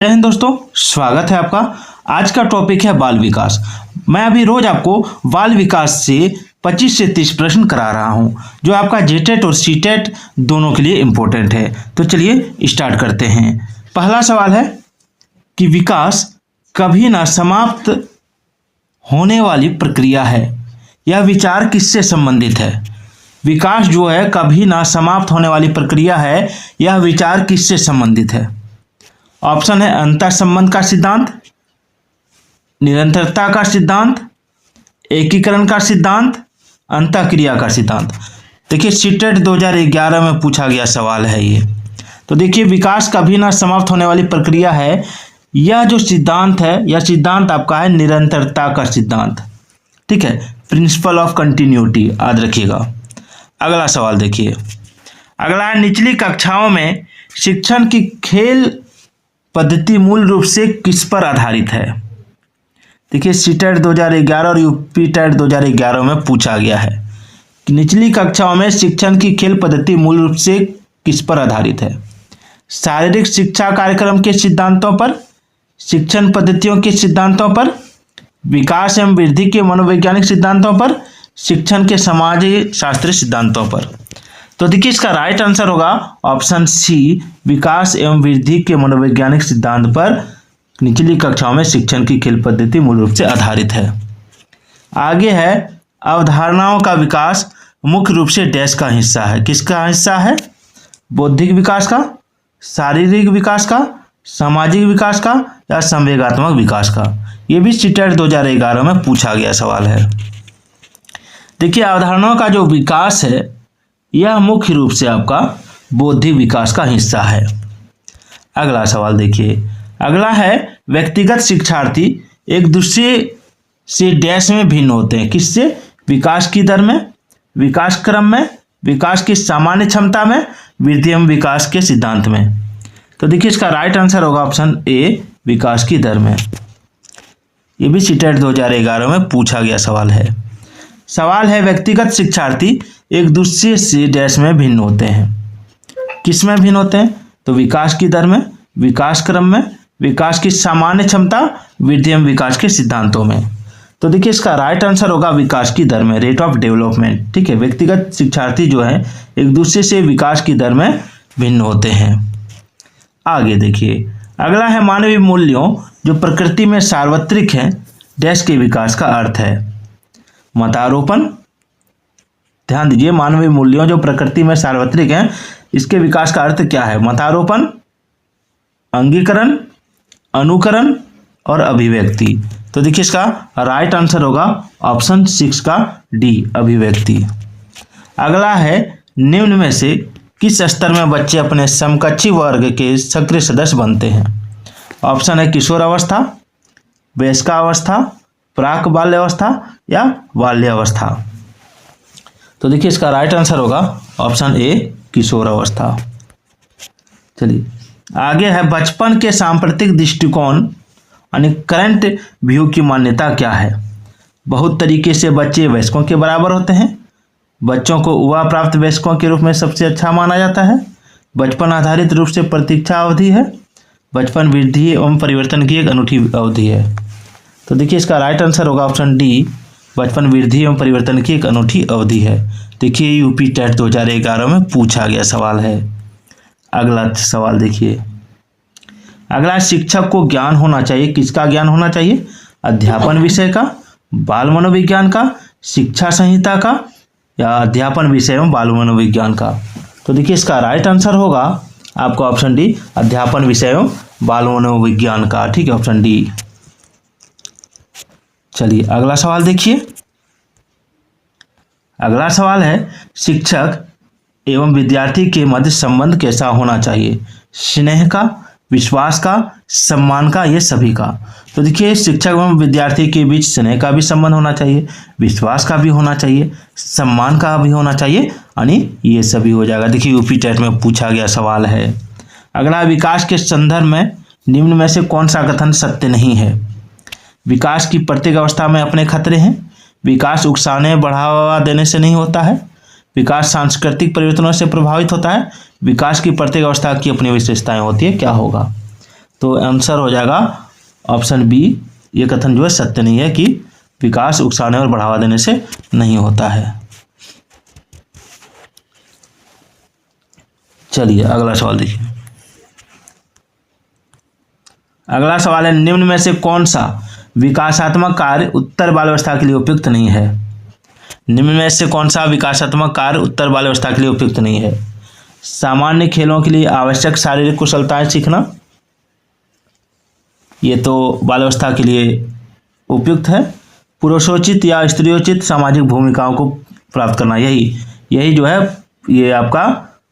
जय हिंद दोस्तों, स्वागत है आपका। आज का टॉपिक है बाल विकास। मैं अभी रोज आपको बाल विकास से 25 से 30 प्रश्न करा रहा हूं, जो आपका जेटेट और सीटेट दोनों के लिए इम्पोर्टेंट है। तो चलिए स्टार्ट करते हैं। पहला सवाल है कि विकास कभी ना समाप्त होने वाली प्रक्रिया है। यह विचार किससे संबंधित है? विकास जो है कभी ना समाप्त होने वाली प्रक्रिया है। यह विचार किससे संबंधित है? ऑप्शन है अंतर संबंध का सिद्धांत, निरंतरता का सिद्धांत, एकीकरण का सिद्धांत, अंतःक्रिया का सिद्धांत। देखिए सीटेट 2011 में पूछा गया सवाल है ये। तो देखिए विकास कभी ना समाप्त होने वाली प्रक्रिया है। यह जो सिद्धांत है, यह सिद्धांत आपका है निरंतरता का सिद्धांत। ठीक है, प्रिंसिपल ऑफ कंटिन्यूटी याद रखिएगा। अगला सवाल देखिए। अगला है निचली कक्षाओं में शिक्षण की खेल पद्धति मूल रूप से किस पर आधारित है? देखिए सीटेट 2011 और यूपी टेट 2011 में पूछा गया है कि निचली कक्षाओं में शिक्षण की खेल पद्धति मूल रूप से किस पर आधारित है? शारीरिक शिक्षा कार्यक्रम के सिद्धांतों पर, शिक्षण पद्धतियों के सिद्धांतों पर, विकास एवं वृद्धि के मनोवैज्ञानिक सिद्धांतों पर, शिक्षण के समाज शास्त्रीय सिद्धांतों पर। तो देखिए इसका राइट आंसर होगा ऑप्शन सी, विकास एवं वृद्धि के मनोवैज्ञानिक सिद्धांत पर निचली कक्षाओं में शिक्षण की खेल पद्धति मूल रूप से आधारित है। आगे है अवधारणाओं का विकास मुख्य रूप से डैश का हिस्सा है। किसका हिस्सा है? बौद्धिक विकास का, शारीरिक विकास का, सामाजिक विकास का या संवेगात्मक विकास का। यह भी सीटेट 2011 में पूछा गया सवाल है। देखिए अवधारणाओं का जो विकास है यह मुख्य रूप से आपका बौद्धिक विकास का हिस्सा है। अगला सवाल देखिए। अगला है व्यक्तिगत शिक्षार्थी एक दूसरे से डैश में भिन्न होते हैं। किससे? विकास की दर में, विकास क्रम में, विकास की सामान्य क्षमता में, वृद्धि एवं विकास के सिद्धांत में। तो देखिए इसका राइट आंसर होगा ऑप्शन ए, विकास की दर में। ये भी सीटेट 2011 में पूछा गया सवाल है। सवाल है व्यक्तिगत शिक्षार्थी एक दूसरे से डैश में भिन्न होते हैं। किस में भिन्न होते हैं? तो विकास की दर में, विकास क्रम में, विकास की सामान्य क्षमता, वृद्धि एवं विकास के सिद्धांतों में। तो देखिए इसका राइट आंसर होगा विकास की दर में, रेट ऑफ डेवलपमेंट। ठीक है, व्यक्तिगत शिक्षार्थी जो है एक दूसरे से विकास की दर में भिन्न होते हैं। आगे देखिए। अगला है मानवीय मूल्यों जो प्रकृति में सार्वत्रिक है डैश के विकास का अर्थ है। मतारोपण, ध्यान दीजिए, मानवीय मूल्यों जो प्रकृति में सार्वत्रिक हैं इसके विकास का अर्थ क्या है? मतारोपण, अंगीकरण, अनुकरण और अभिव्यक्ति। तो देखिए इसका राइट आंसर होगा ऑप्शन 6 का डी, अभिव्यक्ति। अगला है निम्न में से किस स्तर में बच्चे अपने समकक्षी वर्ग के सक्रिय सदस्य बनते हैं? ऑप्शन है किशोरावस्था, वयस्कावस्था, प्राक बाल्यावस्था या बाल्यावस्था। तो देखिए इसका राइट आंसर होगा ऑप्शन ए, किशोरावस्था। चलिए आगे है बचपन के सांप्रतिक दृष्टिकोण यानी करंट व्यू की मान्यता क्या है? बहुत तरीके से बच्चे वयस्कों के बराबर होते हैं। बच्चों को युवा प्राप्त वयस्कों के रूप में सबसे अच्छा माना जाता है। बचपन आधारित रूप से प्रतीक्षा अवधि है। बचपन वृद्धि एवं परिवर्तन की एक अनूठी अवधि है। तो देखिए इसका राइट आंसर होगा ऑप्शन डी, बचपन वृद्धि एवं परिवर्तन की एक अनूठी अवधि है। देखिए यूपी टेट 2011 में पूछा गया सवाल है। अगला सवाल देखिए। अगला शिक्षक को ज्ञान होना चाहिए। किसका ज्ञान होना चाहिए? अध्यापन विषय का, बाल मनोविज्ञान का, शिक्षा संहिता का या अध्यापन विषय एवं बाल मनोविज्ञान का। तो देखिए इसका राइट आंसर होगा आपका ऑप्शन डी, अध्यापन विषय एवं बाल मनोविज्ञान का। ठीक है, ऑप्शन डी। चलिए अगला सवाल देखिए। अगला सवाल है शिक्षक एवं विद्यार्थी के मध्य संबंध कैसा होना चाहिए? स्नेह का, विश्वास का, सम्मान का, ये सभी का। तो देखिए शिक्षक एवं विद्यार्थी के बीच स्नेह का भी संबंध होना चाहिए, विश्वास का भी होना चाहिए, सम्मान का भी होना चाहिए, यानी ये सभी हो जाएगा। देखिए यूपी टेट में पूछा गया सवाल है। अगला विकास के संदर्भ में निम्न में से कौन सा कथन सत्य नहीं है? विकास की प्रत्येक अवस्था में अपने खतरे हैं। विकास उकसाने बढ़ावा देने से नहीं होता है। विकास सांस्कृतिक परिवर्तनों से प्रभावित होता है। विकास की प्रत्येक अवस्था की अपनी विशेषताएं होती है। क्या होगा? तो आंसर हो जाएगा ऑप्शन बी। ये कथन जो है सत्य नहीं है कि विकास उकसाने और बढ़ावा देने से नहीं होता है। चलिए अगला सवाल देखिए। अगला सवाल है, निम्न में से कौन सा विकासात्मक कार्य उत्तर बाल्यावस्था के लिए उपयुक्त नहीं है? निम्न में से कौन सा विकासात्मक कार्य उत्तर बाल्यावस्था के लिए उपयुक्त नहीं है? सामान्य खेलों के लिए आवश्यक शारीरिक कुशलताएं सीखना, ये तो बाल्यावस्था के लिए उपयुक्त है। पुरुषोचित या स्त्रियोचित सामाजिक भूमिकाओं को प्राप्त करना, यही जो है ये आपका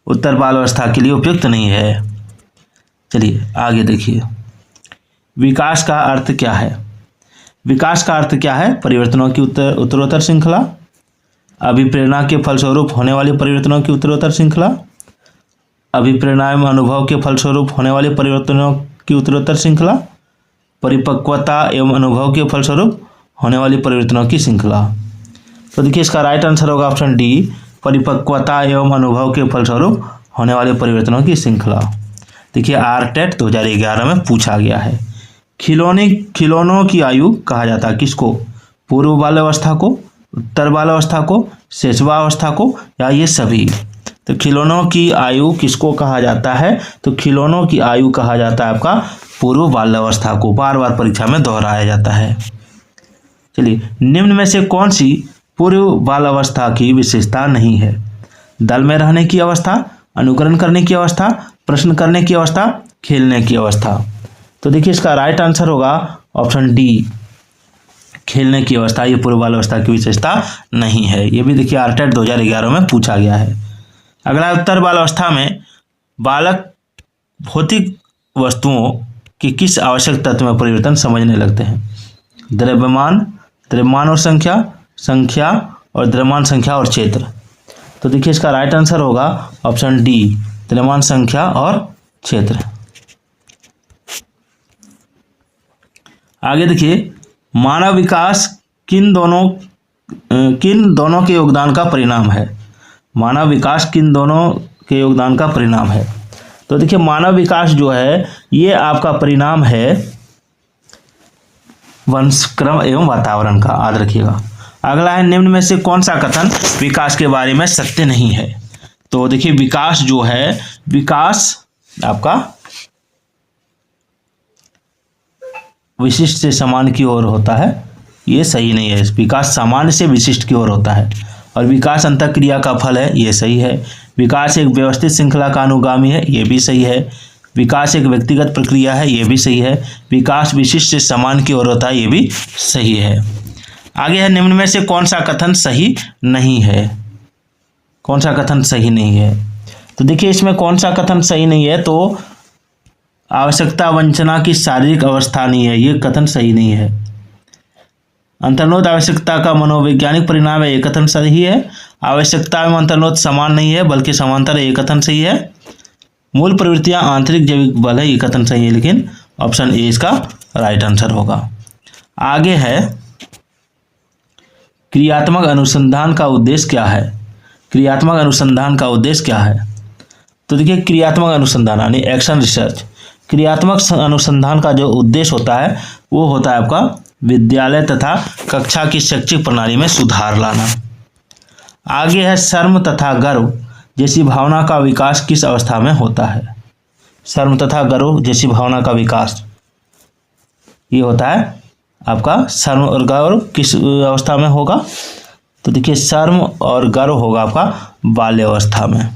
उत्तर बाल्यावस्था के लिए उपयुक्त नहीं है। चलिए आगे देखिए, विकास का अर्थ क्या है? विकास का अर्थ क्या है? परिवर्तनों की उत्तरोत्तर श्रृंखला, अभिप्रेरणा के फलस्वरूप होने वाले परिवर्तनों की उत्तरोत्तर श्रृंखला, अभिप्रेरणा एवं अनुभव के फलस्वरूप होने वाले परिवर्तनों की उत्तरोत्तर श्रृंखला, परिपक्वता एवं अनुभव के फलस्वरूप होने वाली परिवर्तनों की श्रृंखला। तो देखिए इसका राइट आंसर होगा ऑप्शन डी, परिपक्वता एवं अनुभव के फलस्वरूप होने वाले परिवर्तनों की श्रृंखला। देखिए आरटेट 2011 में पूछा गया है। खिलौनों की आयु कहा जाता है किसको? पूर्व बाल्यावस्था को, उत्तर बाल्यावस्था को, शैशवावस्था को, या ये सभी? तो खिलौनों की आयु किसको कहा जाता है? तो खिलौनों की आयु कहा जाता है आपका पूर्व बाल्यावस्था को। बार बार परीक्षा में दोहराया जाता है। चलिए, निम्न में से कौन सी पूर्व बाल्यावस्था की विशेषता नहीं है? दल में रहने की अवस्था, अनुकरण करने की अवस्था, प्रश्न करने की अवस्था, खेलने की अवस्था। तो देखिए इसका राइट आंसर होगा ऑप्शन डी, खेलने की अवस्था। ये पूर्व बाल्यावस्था की विशेषता नहीं है। ये भी देखिए आरटेट 2011 में पूछा गया है। अगला, उत्तर बाल्यावस्था में बालक भौतिक वस्तुओं के किस आवश्यक तत्व में परिवर्तन समझने लगते हैं? द्रव्यमान, द्रव्यमान और संख्या, संख्या और द्रव्यमान, संख्या और क्षेत्र। तो देखिए इसका राइट आंसर होगा ऑप्शन डी, द्रव्यमान, संख्या और क्षेत्र। आगे देखिए, मानव विकास किन दोनों के योगदान का परिणाम है? मानव विकास किन दोनों के योगदान का परिणाम है? तो देखिए मानव विकास जो है ये आपका परिणाम है वंशक्रम एवं वातावरण का, याद रखिएगा। अगला है, निम्न में से कौन सा कथन विकास के बारे में सत्य नहीं है? तो देखिए विकास जो है, विकास आपका विशिष्ट से समान की ओर होता है, ये सही नहीं है। विकास सामान्य से विशिष्ट की ओर होता है। और विकास अंतःक्रिया का फल है, ये सही है। विकास एक व्यवस्थित श्रृंखला का अनुगामी है, ये भी सही है। विकास एक व्यक्तिगत प्रक्रिया है, ये भी सही है। विकास विशिष्ट से समान की ओर होता है, ये भी सही है। आगे है, निम्न में से कौन सा कथन सही नहीं है? कौन सा कथन सही नहीं है? तो देखिए इसमें कौन सा कथन सही नहीं है, तो आवश्यकता वंचना की शारीरिक अवस्था नहीं है, ये कथन सही नहीं है। अंतर्निहित आवश्यकता का मनोवैज्ञानिक परिणाम है, ये कथन सही है। आवश्यकता एवं अंतर्निहित समान नहीं है बल्कि समांतर है, ये कथन सही है। मूल प्रवृत्तियां आंतरिक जैविक बल है, ये कथन सही है, लेकिन ऑप्शन ए इसका राइट आंसर होगा। आगे है, क्रियात्मक अनुसंधान का उद्देश्य क्या है? क्रियात्मक अनुसंधान का उद्देश्य क्या है? तो देखिए क्रियात्मक अनुसंधान यानी एक्शन रिसर्च, क्रियात्मक अनुसंधान का जो उद्देश्य होता है वो होता है आपका विद्यालय तथा कक्षा की शैक्षिक प्रणाली में सुधार लाना। आगे है, शर्म तथा गर्व जैसी भावना का विकास किस अवस्था में होता है? शर्म तथा गर्व जैसी भावना का विकास ये होता है आपका, शर्म और गर्व किस अवस्था में होगा? तो देखिए शर्म और गर्व होगा आपका बाल्यावस्था में।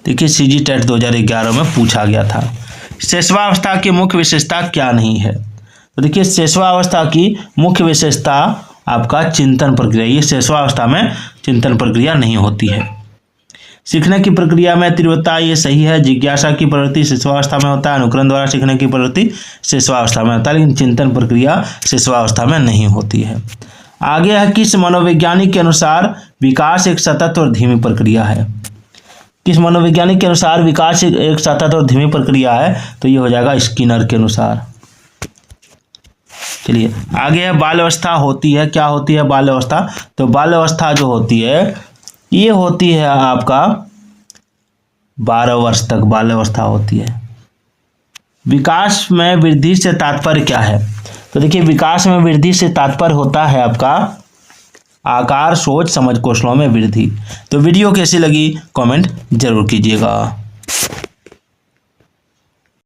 देखिए CGTET 2011 में पूछा गया था। शैशवावस्था की मुख्य विशेषता क्या नहीं है? तो देखिए शैशवावस्था की मुख्य विशेषता आपका चिंतन प्रक्रिया, ये शैशवावस्था में चिंतन प्रक्रिया नहीं होती है। सीखने की प्रक्रिया में तीव्रता, ये सही है। जिज्ञासा की प्रवृत्ति शैशवावस्था में होता है, अनुकरण द्वारा सीखने की प्रवृत्ति शैशवावस्था में होता है, लेकिन चिंतन प्रक्रिया शैशवावस्था में नहीं होती है। आगे है, किस मनोवैज्ञानिक के अनुसार विकास एक सतत और धीमी प्रक्रिया है? किस मनोवैज्ञानिक के अनुसार विकास एक सतत और धीमी प्रक्रिया है? तो ये हो जाएगा स्किनर के अनुसार। चलिए आगे है, बाल्यावस्था होती है, क्या होती है बाल्यावस्था? तो बाल्यावस्था जो होती है ये होती है आपका 12 वर्ष तक बाल्यावस्था होती है। विकास में वृद्धि से तात्पर्य क्या है? तो देखिए विकास में वृद्धि से तात्पर्य होता है आपका आकार, सोच, समझ, कौशलों में वृद्धि। तो वीडियो कैसी लगी कमेंट जरूर कीजिएगा।